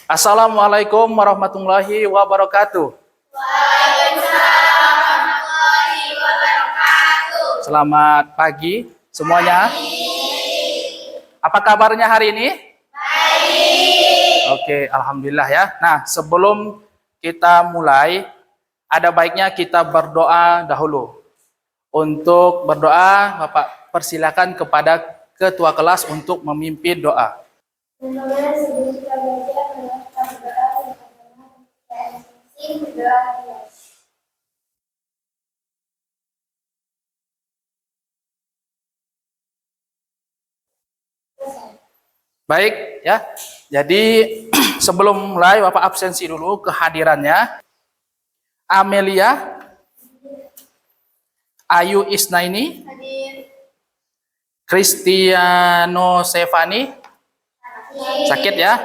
Assalamualaikum warahmatullahi wabarakatuh. Waalaikumsalam warahmatullahi wabarakatuh. Selamat pagi semuanya. Apa kabarnya hari ini? Baik. Oke, alhamdulillah ya. Nah, sebelum kita mulai, ada baiknya kita berdoa dahulu. Untuk berdoa, Bapak persilakan kepada ketua kelas untuk memimpin doa. Semoga sebelum kita belajar adalah kita berdoa dan berdoa. Baik ya. Jadi sebelum mulai Bapak absensi dulu kehadirannya. Amelia Ayu Isnaini, Hadir. Cristiano Stefani, sakit ya.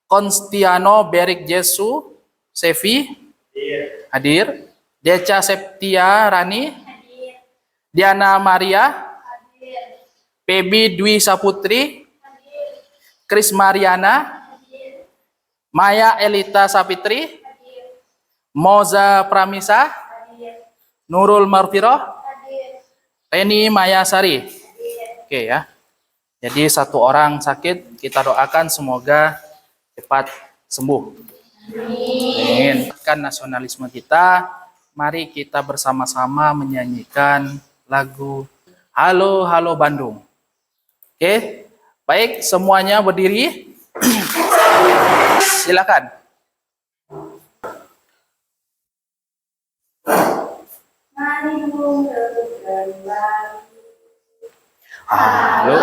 Konstiano Berik Jesu Sevi, hadir. Deca Septia Rani, Hadir. Diana Maria, Hadir. Pebi Dwi Saputri, Hadir. Kris Mariana, Hadir. Maya Elita Sapitri, Hadir. Moza Pramisa, Hadir. Nurul Marfiroh, Hadir. Reni Mayasari. Hadir. Oke ya. Jadi satu orang sakit, kita doakan semoga cepat sembuh. Amin. Kan nasionalisme kita, mari kita bersama-sama menyanyikan lagu Halo Halo Bandung. Oke, baik semuanya berdiri. Silakan. Mari rebut kembali. Halo,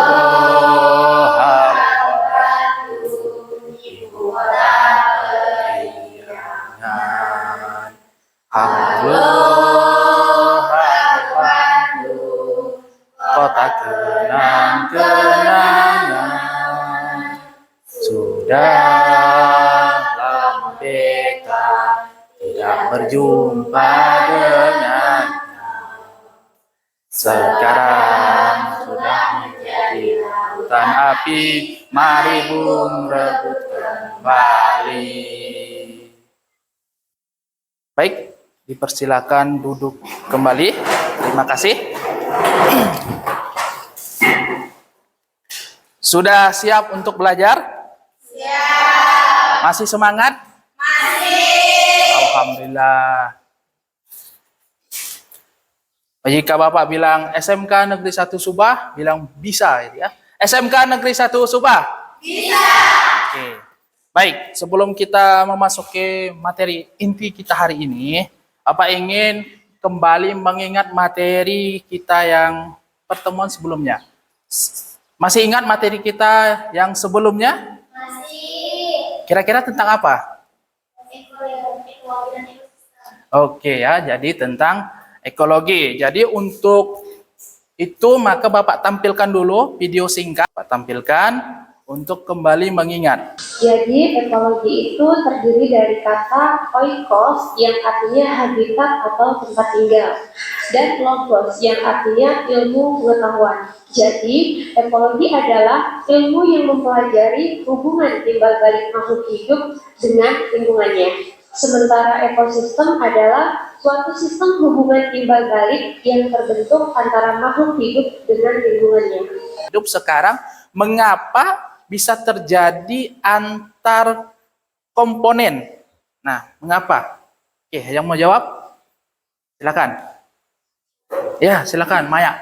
halo, Bandung, ibu kota periangan. Halo, halo, Bandung, kota kenang-kenangan. Sudah lama kita tidak berjumpa dengannya. Sekarang sudah menjadi lautan api, mari bung rebut kembali. Baik, dipersilakan duduk kembali. Terima kasih. Sudah siap untuk belajar? Siap. Masih semangat? Masih. Alhamdulillah. Jika Bapak bilang SMK Negeri 1 Subah, bilang bisa ya. SMK Negeri 1 Subah? Bisa. Oke. Baik, sebelum kita memasuki materi inti kita hari ini, Bapak ingin kembali mengingat materi kita yang pertemuan sebelumnya. Masih ingat materi kita yang sebelumnya? Masih. Kira-kira tentang apa? Ekologi dan ekosistem. Oke ya, jadi tentang ekologi. Jadi untuk itu maka Bapak tampilkan dulu video singkat. Bapak tampilkan untuk kembali mengingat. Jadi ekologi itu terdiri dari kata oikos yang artinya habitat atau tempat tinggal dan logos yang artinya ilmu pengetahuan. Jadi ekologi adalah ilmu yang mempelajari hubungan timbal balik makhluk hidup dengan lingkungannya. Sementara ekosistem adalah suatu sistem hubungan timbal balik yang terbentuk antara makhluk hidup dengan lingkungannya. Hidup sekarang mengapa bisa terjadi antar komponen? Nah, mengapa? Oke, yang mau jawab? Silakan. Ya, silakan, Maya.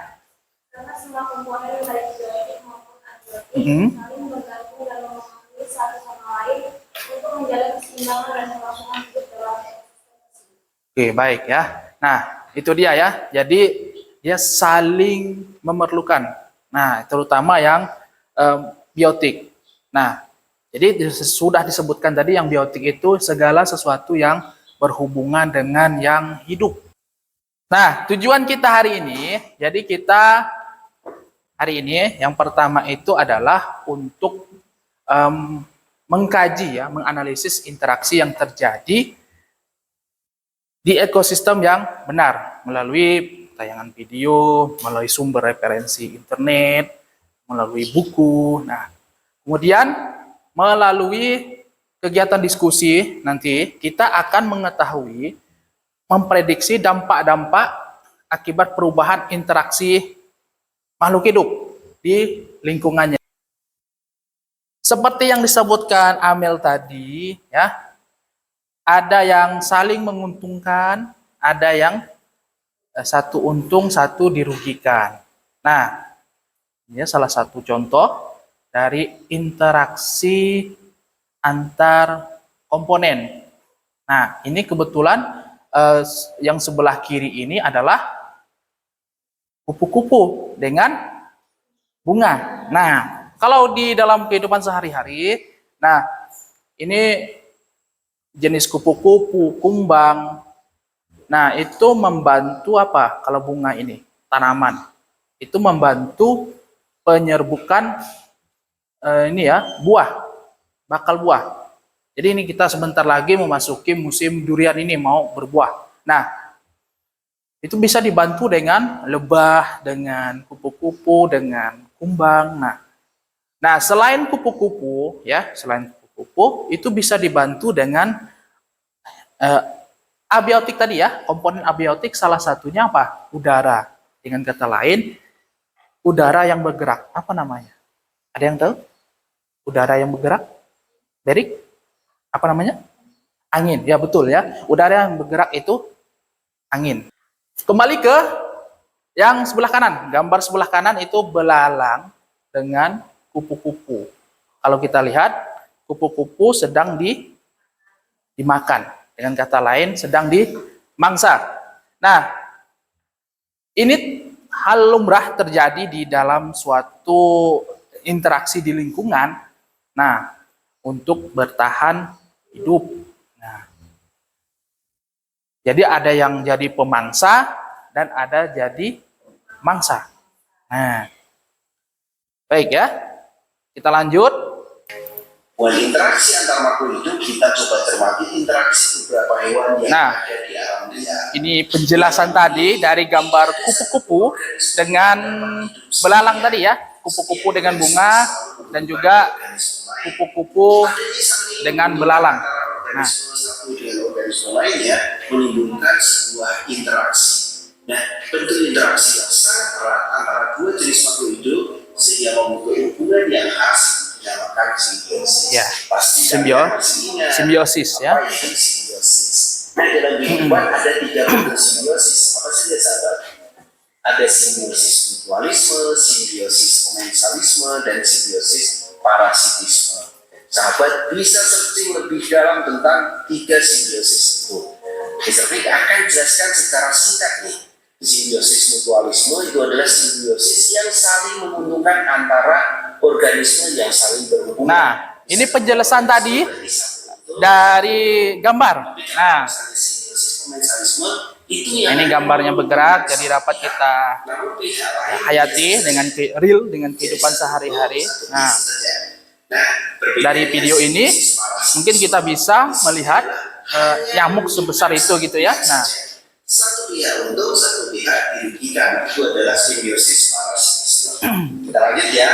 Karena semua komponen baik genetik maupun abiotik saling bergabung dan mempengaruhi satu sama lain untuk menjaga keseimbangan dan kelangsungan hidup dalam ekosistem tersebut. Oke, baik ya. Nah, itu dia ya. Jadi dia saling memerlukan. Nah, terutama yang biotik. Nah, jadi sudah disebutkan tadi yang biotik itu segala sesuatu yang berhubungan dengan yang hidup. Nah, tujuan kita hari ini, jadi kita hari ini yang pertama itu adalah untuk mengkaji ya, menganalisis interaksi yang terjadi di ekosistem yang benar melalui tayangan video, melalui sumber referensi internet, melalui buku. Nah, kemudian melalui kegiatan diskusi nanti kita akan mengetahui, memprediksi dampak-dampak akibat perubahan interaksi makhluk hidup di lingkungannya. Seperti yang disebutkan Amel tadi, ya, ada yang saling menguntungkan, ada yang satu untung, satu dirugikan. Nah, ini salah satu contoh dari interaksi antar komponen. Nah, ini kebetulan yang sebelah kiri ini adalah kupu-kupu dengan bunga. Nah, kalau di dalam kehidupan sehari-hari, nah ini jenis kupu-kupu, kumbang. Nah, itu membantu apa? Kalau bunga ini, tanaman. Itu membantu penyerbukan ini ya, buah, bakal buah. Jadi ini kita sebentar lagi memasuki musim durian ini, mau berbuah. Nah, itu bisa dibantu dengan lebah, dengan kupu-kupu, dengan kumbang. Nah, selain kupu-kupu, ya, selain kupu-kupu, itu bisa dibantu dengan abiotik tadi ya, komponen abiotik salah satunya apa? Udara. Dengan kata lain, udara yang bergerak. Apa namanya? Ada yang tahu? Udara yang bergerak? Berik? Apa namanya? Angin. Ya betul ya. Udara yang bergerak itu angin. Kembali ke yang sebelah kanan. Gambar sebelah kanan itu belalang dengan kupu-kupu. Kalau kita lihat, kupu-kupu sedang dimakan. Dengan kata lain, sedang dimangsa. Nah, ini hal lumrah terjadi di dalam suatu interaksi di lingkungan. Nah, untuk bertahan hidup. Nah, jadi ada yang jadi pemangsa dan ada jadi mangsa. Nah, baik ya. Kita lanjut. Interaksi antar makhluk hidup kita coba cermati interaksi beberapa hewan yang ada di alam liar. Ini penjelasan tadi dari gambar kupu-kupu dengan belalang tadi ya, kupu-kupu dengan bunga dan juga kupu-kupu dengan belalang. Nah, satu dengan organisme lainnya menimbulkan sebuah interaksi. Nah, bentuk interaksi yang sangat erat antara dua jenis makhluk hidup sehingga membentuk hubungan yang khas dinamakan simbiosis. Ya, Pasti simbiosis ya. apa itu simbiosis? Nah, dalam kehidupan ada 3 bentuk simbiosis. Apa saja sahabat? Ada simbiosis mutualisme, simbiosis komensalisme, dan simbiosis parasitisme. Sahabat bisa searching lebih dalam tentang 3 simbiosis itu. Seperti akan jelaskan secara singkat nih. Simbiosis mutualisme itu adalah simbiosis yang saling menguntungkan antara organisme yang saling berhubungan. Nah, ini penjelasan tadi dari gambar. Nah, ini gambarnya bergerak, jadi dapat kita hayati dengan real, dengan kehidupan sehari-hari. Nah, dari video ini mungkin kita bisa melihat nyamuk sebesar itu gitu ya. Nah, satu pihak untung, satu pihak dirugikan. Itu adalah simbiosis parasitisme. Kita lanjut ya.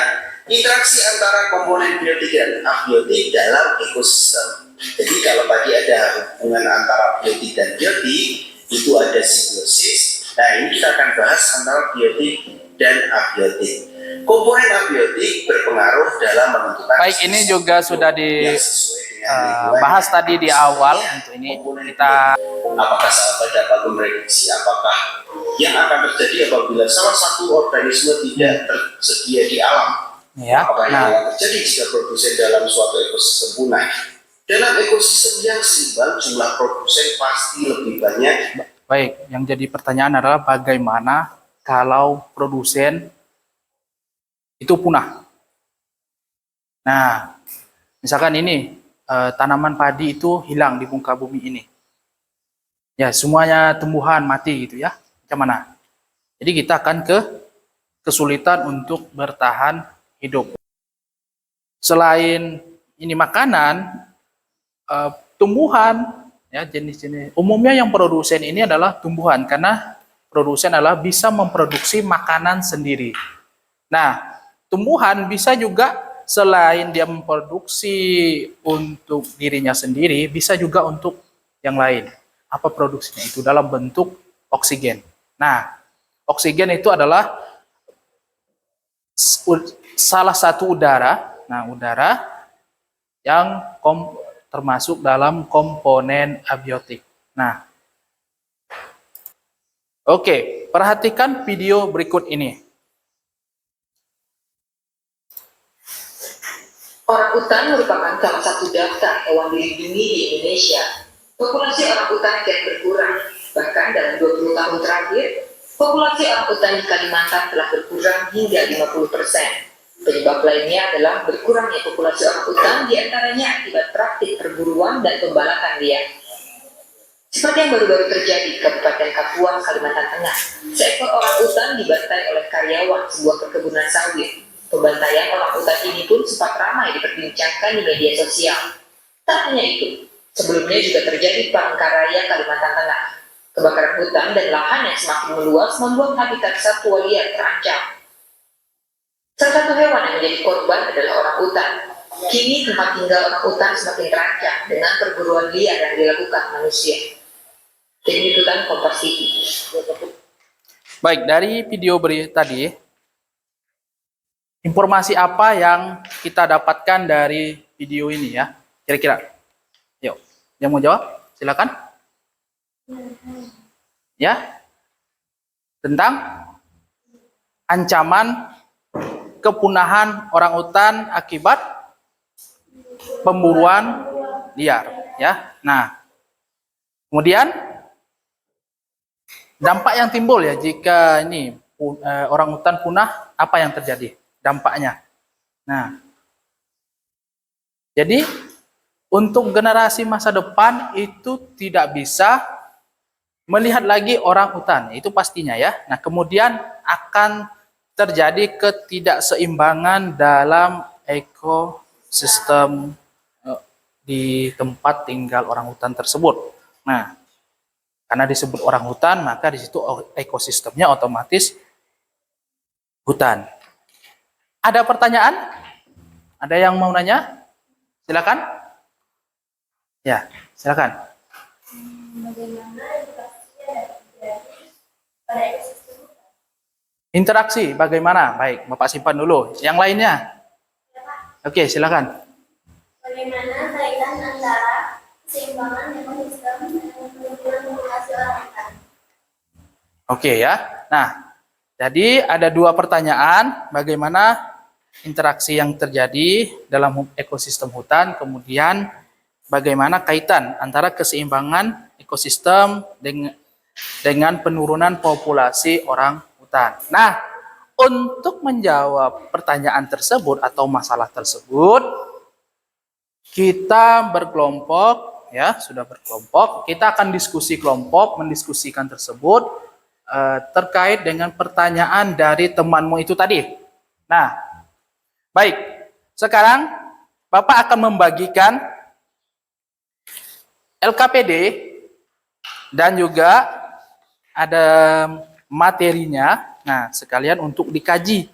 Interaksi antara komponen biotik dan abiotik dalam ekosistem. Jadi kalau tadi ada hubungan antara biotik dan biotik, itu ada simbiosis. Nah, ini kita akan bahas antara biotik dan abiotik. Komponen abiotik berpengaruh dalam menentukan. Baik, ini juga sudah dibahas tadi di awal. Untuk ini kita, apakah sahabat dapat memprediksi apakah yang akan terjadi apabila salah satu organisme tidak tersedia di alam? ya. Apa yang Nah, akan terjadi jika produsen dalam suatu ekosistem punah? Dalam ekosistem yang seimbang, jumlah produsen pasti lebih banyak. baik. Yang jadi pertanyaan adalah bagaimana kalau produsen itu punah? Nah, misalkan ini tanaman padi itu hilang di muka bumi ini. Ya, semuanya tumbuhan mati gitu ya. Macam mana? Jadi kita akan kesulitan untuk bertahan hidup. Selain ini makanan, tumbuhan, ya jenis-jenis. Umumnya yang produsen ini adalah tumbuhan karena produsen adalah bisa memproduksi makanan sendiri. Nah, tumbuhan bisa juga selain dia memproduksi untuk dirinya sendiri, bisa juga untuk yang lain. Apa produksinya? Itu dalam bentuk oksigen. Nah, oksigen itu adalah salah satu udara. Nah, udara yang termasuk dalam komponen abiotik. Nah, oke, perhatikan video berikut ini. Orangutan merupakan salah satu daftar hewan dilindungi di Indonesia. Populasi orangutan kian berkurang, bahkan dalam 20 tahun terakhir, populasi orangutan di Kalimantan telah berkurang hingga 50%. Penyebab lainnya adalah berkurangnya populasi orangutan diantaranya akibat praktik perburuan dan pembalakan liar. Seperti yang baru-baru terjadi di Kabupaten Kapuas, Kalimantan Tengah, seekor orangutan dibantai oleh karyawan sebuah perkebunan sawit. Pembantaian orangutan ini pun sempat ramai diperbincangkan di media sosial. Tak hanya itu, sebelumnya juga terjadi di Palangkaraya, Kalimantan Tengah. Kebakaran hutan dan lahan yang semakin meluas membuat habitat satwa liar terancam. Salah satu hewan yang menjadi korban adalah orangutan. Kini tempat tinggal orangutan semakin terancam dengan perburuan liar yang dilakukan manusia. Tim Liputan Kompas TV. Baik, dari video tadi, informasi apa yang kita dapatkan dari video ini ya? Kira-kira. Yuk, yang mau jawab? Silakan. Ya. Tentang ancaman kepunahan orangutan akibat pemburuan liar, ya. Nah, kemudian dampak yang timbul ya jika ini orangutan punah, apa yang terjadi? Dampaknya. Nah, jadi untuk generasi masa depan itu tidak bisa melihat lagi orangutan, itu pastinya ya. Nah, kemudian akan terjadi ketidakseimbangan dalam ekosistem di tempat tinggal orangutan tersebut. Nah, karena disebut orangutan, maka di situ ekosistemnya otomatis hutan. Ada pertanyaan? Ada yang mau nanya? Silakan. Ya, silakan. Bagaimana edukasinya terjadi pada ekosistem hutan? Interaksi bagaimana? Baik, Bapak simpan dulu. Yang lainnya? Oke, silakan. Bagaimana kaitan antara keseimbangan ekosistem dan penurunan populasi orangutan? Oke ya. Nah, jadi ada dua pertanyaan. Bagaimana interaksi yang terjadi dalam ekosistem hutan, kemudian bagaimana kaitan antara keseimbangan ekosistem dengan penurunan populasi orangutan. Nah, untuk menjawab pertanyaan tersebut atau masalah tersebut, kita berkelompok, ya sudah berkelompok. Kita akan diskusi kelompok, mendiskusikan tersebut terkait dengan pertanyaan dari temanmu itu tadi. Nah, baik. Sekarang Bapak akan membagikan LKPD dan juga ada materinya. Nah, sekalian untuk dikaji.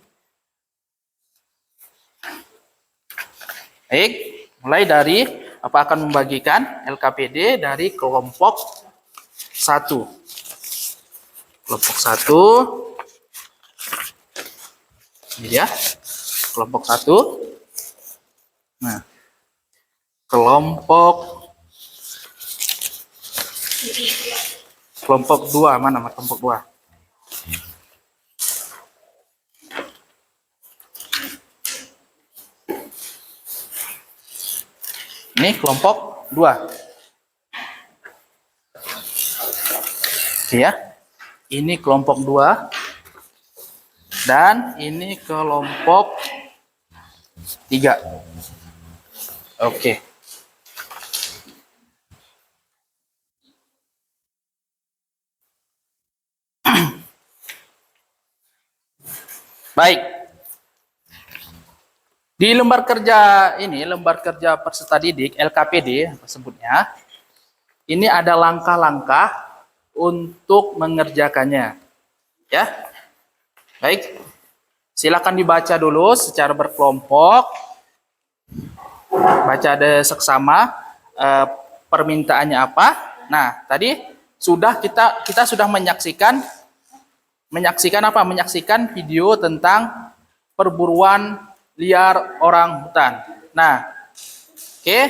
Baik, mulai dari Bapak akan membagikan LKPD dari kelompok 1. Kelompok 1. Ini ya. Kelompok 1. Nah, kelompok 2, mana kelompok 2? Ini kelompok 2. Oke ya. Ini kelompok 2 dan ini kelompok 3. Oke. Baik. Di lembar kerja ini, lembar kerja peserta didik LKPD sebutnya, ini ada langkah-langkah untuk mengerjakannya. Ya. Baik. Silakan dibaca dulu secara berkelompok. baca ada seksama permintaannya apa. Nah, tadi sudah kita sudah menyaksikan apa? Menyaksikan video tentang perburuan liar orang hutan. Nah, oke.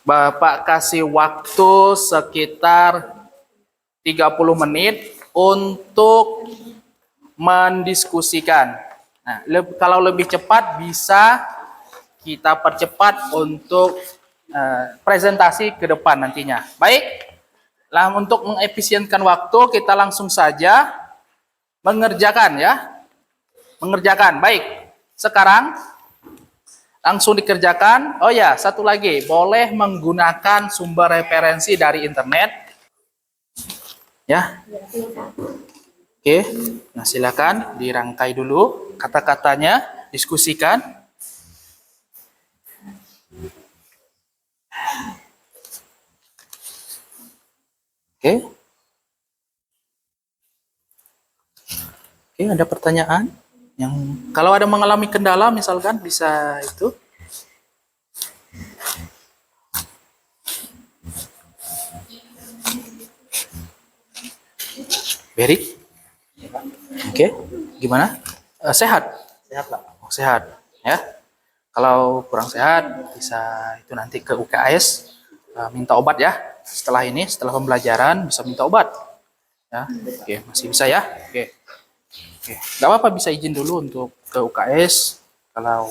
Bapak kasih waktu sekitar 30 menit untuk mendiskusikan. Nah, kalau lebih cepat bisa kita percepat untuk presentasi ke depan nantinya. Baik, lah untuk mengefisienkan waktu kita langsung saja mengerjakan ya. Mengerjakan. Baik, sekarang langsung dikerjakan. Oh ya, satu lagi, boleh menggunakan sumber referensi dari internet. Ya. Oke, nah silakan dirangkai dulu kata-katanya, diskusikan. Oke. Oke, ada pertanyaan? Yang kalau ada mengalami kendala misalkan bisa itu. Berik? Oke, gimana? Sehat? Sehat Pak. Oh, sehat ya. Kalau kurang sehat bisa itu nanti ke UKS minta obat ya. Setelah ini, setelah pembelajaran bisa minta obat. Ya, oke masih bisa ya. Oke. Oke, nggak apa-apa bisa izin dulu untuk ke UKS kalau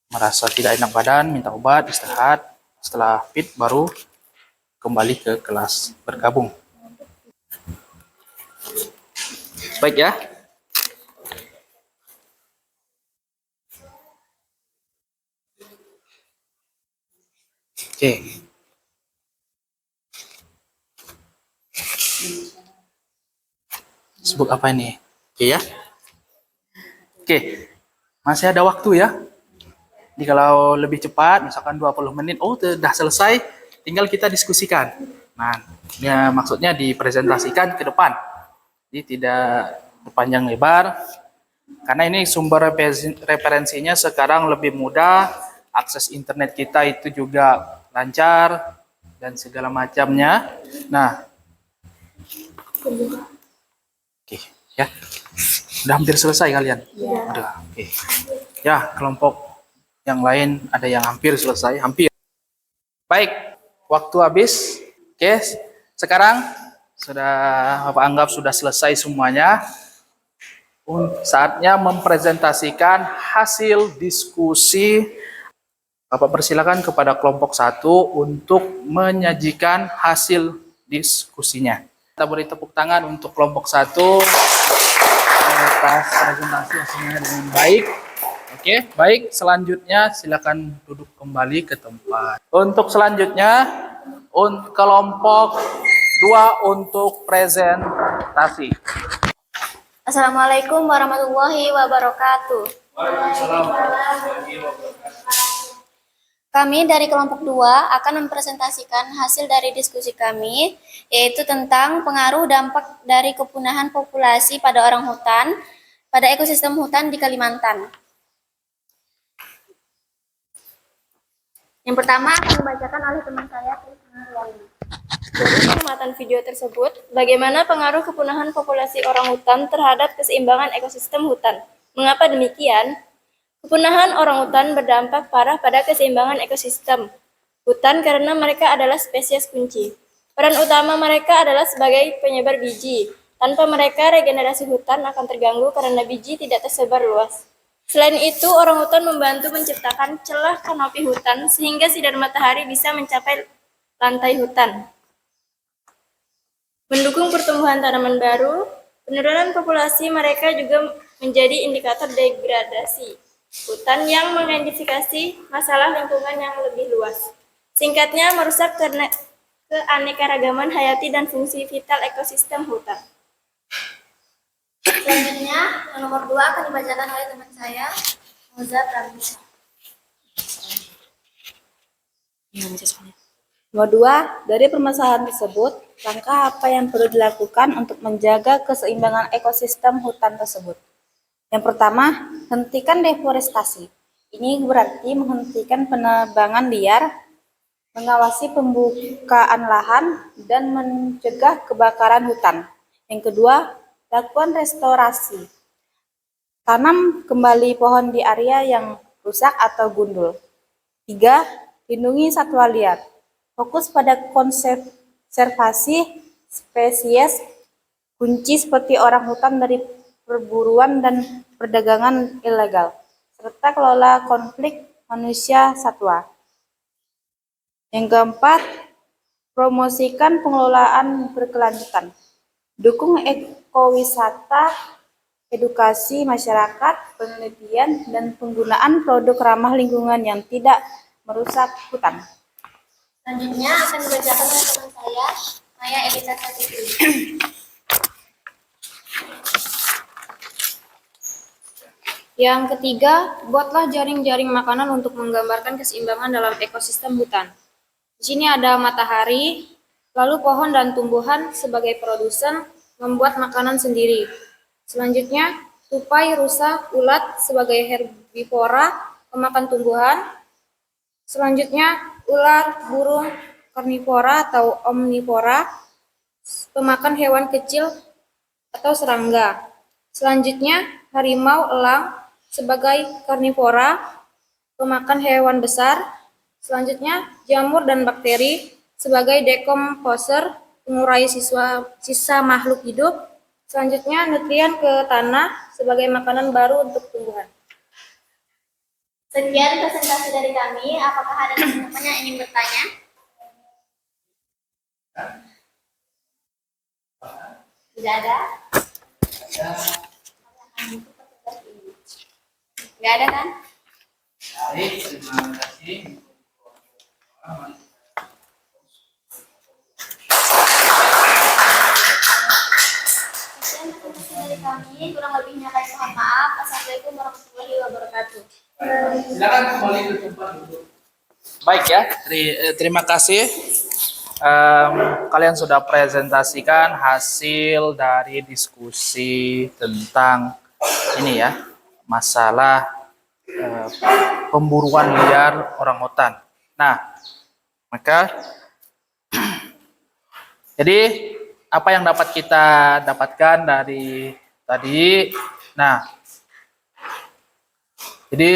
merasa tidak enak badan, minta obat, istirahat. Setelah fit baru kembali ke kelas bergabung. Baik ya. Oke. Sebut apa ini? Oke ya. Oke. Masih ada waktu ya. Jadi kalau lebih cepat, misalkan 20 menit, oh sudah selesai, tinggal kita diskusikan. Nah, ya, maksudnya dipresentasikan ke depan. Jadi tidak panjang lebar, karena ini sumber referensinya sekarang lebih mudah, akses internet kita itu juga lancar, dan segala macamnya. Nah, oke, ya. Udah hampir selesai kalian? Udah, oke. Ya, kelompok yang lain ada yang hampir selesai, hampir. Baik, waktu habis. Oke, sekarang sudah Bapak anggap sudah selesai semuanya. Saatnya mempresentasikan hasil diskusi. Bapak persilakan kepada kelompok 1 untuk menyajikan hasil diskusinya. Kita beri tepuk tangan untuk kelompok 1 atas presentasi hasilnya dengan baik. Oke, baik. Selanjutnya silakan duduk kembali ke tempat. Untuk selanjutnya, kelompok 2 untuk presentasi. Assalamualaikum warahmatullahi wabarakatuh. Kami dari kelompok 2 akan mempresentasikan hasil dari diskusi kami, yaitu tentang pengaruh dampak dari kepunahan populasi pada orang hutan, pada ekosistem hutan di Kalimantan. Yang pertama akan dibacakan oleh teman saya, Krisna Riani. Dari pengamatan video tersebut, bagaimana pengaruh kepunahan populasi orang hutan terhadap keseimbangan ekosistem hutan? Mengapa demikian? Kepunahan orang hutan berdampak parah pada keseimbangan ekosistem hutan karena mereka adalah spesies kunci. Peran utama mereka adalah sebagai penyebar biji. Tanpa mereka, regenerasi hutan akan terganggu karena biji tidak tersebar luas. Selain itu, orang hutan membantu menciptakan celah kanopi hutan sehingga sinar matahari bisa mencapai lantai hutan. Mendukung pertumbuhan tanaman baru, penurunan populasi mereka juga menjadi indikator degradasi hutan yang mengidentifikasi masalah lingkungan yang lebih luas. Singkatnya, merusak keanekaragaman hayati dan fungsi vital ekosistem hutan. Selanjutnya, yang nomor 2 akan dibacakan oleh teman saya, Moza Pramisa. Nomor 2, dari permasalahan tersebut, langkah apa yang perlu dilakukan untuk menjaga keseimbangan ekosistem hutan tersebut? Yang pertama, hentikan deforestasi. Ini berarti menghentikan penebangan liar, mengawasi pembukaan lahan, dan mencegah kebakaran hutan. Yang kedua, lakukan restorasi. Tanam kembali pohon di area yang rusak atau gundul. 3. Lindungi satwa liar. Fokus pada konservasi spesies kunci seperti orang hutan dari perburuan dan perdagangan ilegal, serta kelola konflik manusia-satwa. Yang keempat, promosikan pengelolaan berkelanjutan. Dukung ekowisata, edukasi masyarakat, penelitian, dan penggunaan produk ramah lingkungan yang tidak merusak hutan. Selanjutnya akan dibacakan oleh teman saya, Maya Elisa Satiti. Yang ketiga, buatlah jaring-jaring makanan untuk menggambarkan keseimbangan dalam ekosistem hutan. Di sini ada matahari, lalu pohon dan tumbuhan sebagai produsen membuat makanan sendiri. Selanjutnya, tupai, rusa, ulat sebagai herbivora pemakan tumbuhan. Selanjutnya, ular, burung, karnivora atau omnivora pemakan hewan kecil atau serangga. Selanjutnya, harimau, elang sebagai karnivora pemakan hewan besar. Selanjutnya, jamur dan bakteri sebagai dekomposer pengurai sisa makhluk hidup. Selanjutnya, nutrien ke tanah sebagai makanan baru untuk tumbuhan. Sekian presentasi dari kami. Apakah ada teman-teman yang ingin bertanya? Tidak ada? Tidak ada kan? Baik, terima kasih. Sekian presentasi dari kami. Kurang lebihnya kami mohon maaf. Assalamualaikum warahmatullahi wabarakatuh. Silakan kembali ke tempat duduk. Baik ya, terima kasih. Kalian sudah presentasikan hasil dari diskusi tentang ini ya, masalah pemburuan liar orangutan. Nah, maka jadi apa yang dapat kita dapatkan dari tadi? Nah, jadi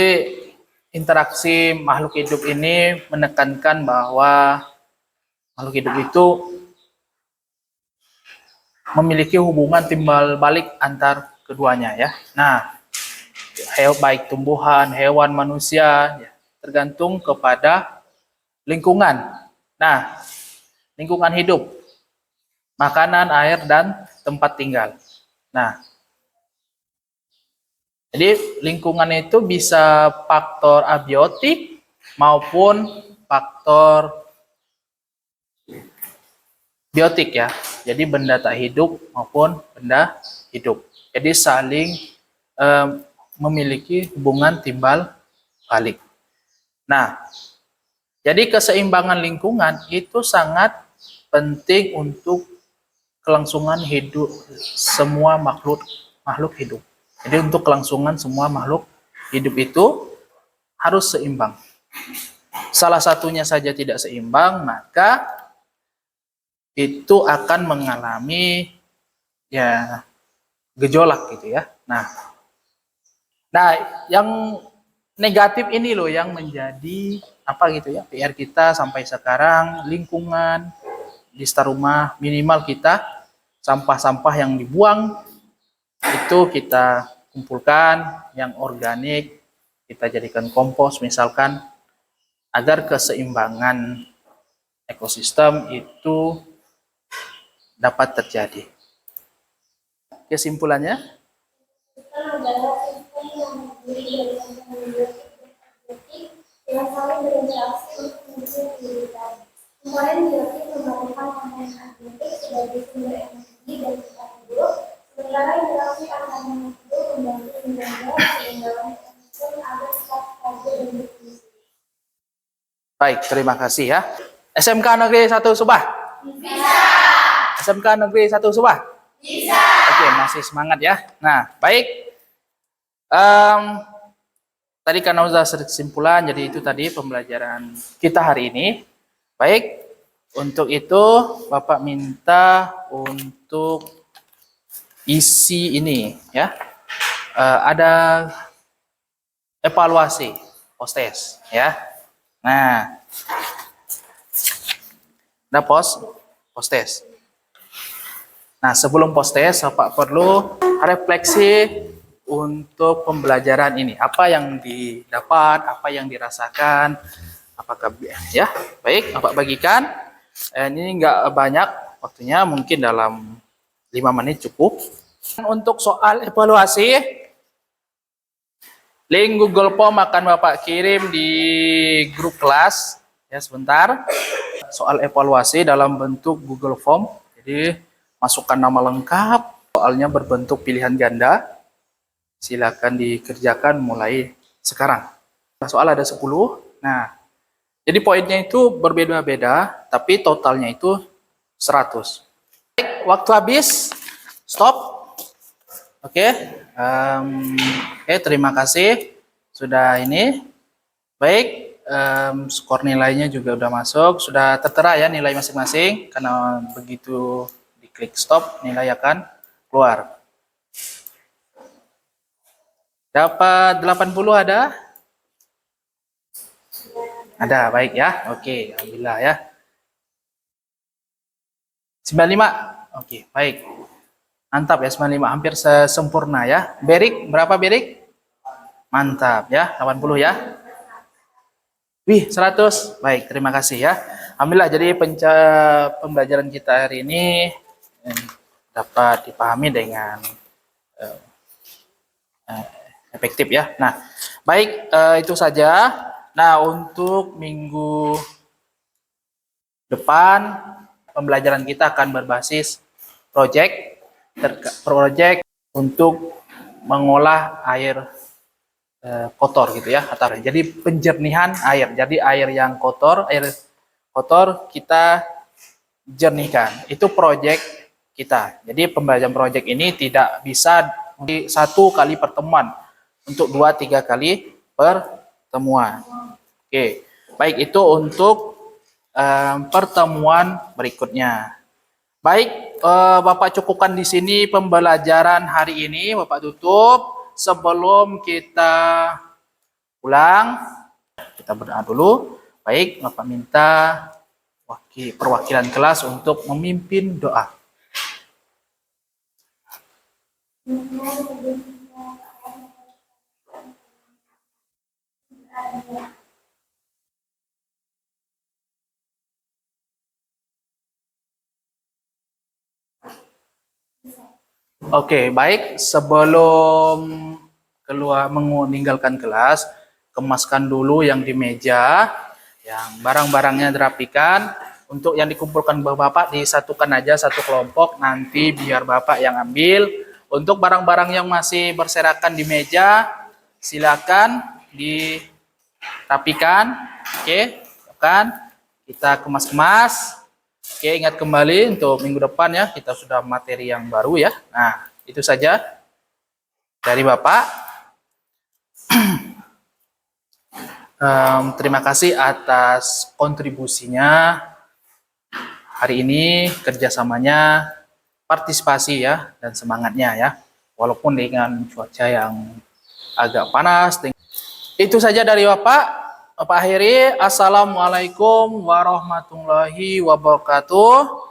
interaksi makhluk hidup ini menekankan bahwa makhluk hidup itu memiliki hubungan timbal balik antar keduanya ya. Nah, baik tumbuhan, hewan, manusia ya, tergantung kepada lingkungan. Nah, lingkungan hidup, makanan, air, dan tempat tinggal. Nah, jadi lingkungan itu bisa faktor abiotik maupun faktor biotik ya. Jadi benda tak hidup maupun benda hidup. Jadi saling memiliki hubungan timbal balik. Nah, jadi keseimbangan lingkungan itu sangat penting untuk kelangsungan hidup semua makhluk hidup. Jadi untuk kelangsungan semua makhluk hidup itu harus seimbang. Salah satunya saja tidak seimbang, maka itu akan mengalami ya gejolak gitu ya. Nah, yang negatif ini loh yang menjadi apa gitu ya PR kita sampai sekarang, lingkungan di sekitar rumah minimal kita sampah-sampah yang dibuang itu kita kumpulkan yang organik, kita jadikan kompos misalkan, agar keseimbangan ekosistem itu dapat terjadi. Kesimpulannya? Yang saling berinteraksi untuk mendukung kehidupan. Komponen biotik membangunkan komponen abiotik sebagai sumber energi dan tempat hidup, sementara interaksi antar makhluk hidup membantu menjaga keseimbangan ekosistem agar tetap stabil dan berfungsi. Baik, terima kasih ya. SMK Negeri 1 Subah? Bisa. SMK Negeri 1 Subah? Bisa. Oke, masih semangat ya. Nah, baik. Tadi karena sudah kesimpulan, jadi itu tadi pembelajaran kita hari ini. Baik, untuk itu Bapak minta untuk isi ini ya. Ada evaluasi post-test ya. Nah, ada post-test. Nah, sebelum post-test Bapak perlu refleksi untuk pembelajaran ini, apa yang didapat, apa yang dirasakan, apakah ya. Baik, Bapak bagikan. Ini enggak banyak waktunya, mungkin dalam 5 menit cukup. Untuk soal evaluasi, link Google Form akan Bapak kirim di grup kelas ya sebentar. Soal evaluasi dalam bentuk Google Form. Jadi masukkan nama lengkap, soalnya berbentuk pilihan ganda. Silakan dikerjakan mulai sekarang. Soal ada 10. Nah, jadi poinnya itu berbeda-beda, tapi totalnya itu 100. Baik, waktu habis. Stop. Oke. Terima kasih sudah ini. Baik, skor nilainya juga udah masuk, sudah tertera ya nilai masing-masing, karena begitu diklik stop nilai akan keluar. Dapat 80 ada? Ada, baik ya. Oke, alhamdulillah ya. 95. Oke, baik. Mantap ya 95, hampir sempurna ya. Berik, berapa Berik? Mantap ya, 80 ya. Wih, 100. Baik, terima kasih ya. Alhamdulillah, jadi pembelajaran kita hari ini dapat dipahami dengan efektif ya. Nah, baik, itu saja. Nah, untuk minggu depan pembelajaran kita akan berbasis project untuk mengolah air kotor gitu ya. Jadi penjernihan air. Jadi air yang kotor, kita jernihkan. Itu project kita. Jadi pembelajaran project ini tidak bisa di 1 kali pertemuan. Untuk 2-3 kali pertemuan. Oke, baik, itu untuk pertemuan berikutnya. Baik, Bapak cukupkan di sini pembelajaran hari ini. Bapak tutup. Sebelum kita pulang, kita berdoa dulu. Baik, Bapak minta perwakilan kelas untuk memimpin doa. Oke, baik. Sebelum meninggalkan kelas, kemaskan dulu yang di meja, yang barang-barangnya dirapikan. Untuk yang dikumpulkan Bapak disatukan aja satu kelompok, nanti biar Bapak yang ambil. Untuk barang-barang yang masih berserakan di meja, silakan dirapikan. Oke, kan? Kita kemas-kemas. Oke, ingat kembali untuk minggu depan ya, kita sudah materi yang baru ya. Nah, itu saja dari Bapak. Terima kasih atas kontribusinya hari ini, kerjasamanya, partisipasi ya, dan semangatnya ya. Walaupun dengan cuaca yang agak panas. Itu saja dari Bapak. Bapak akhiri, Assalamualaikum warahmatullahi wabarakatuh.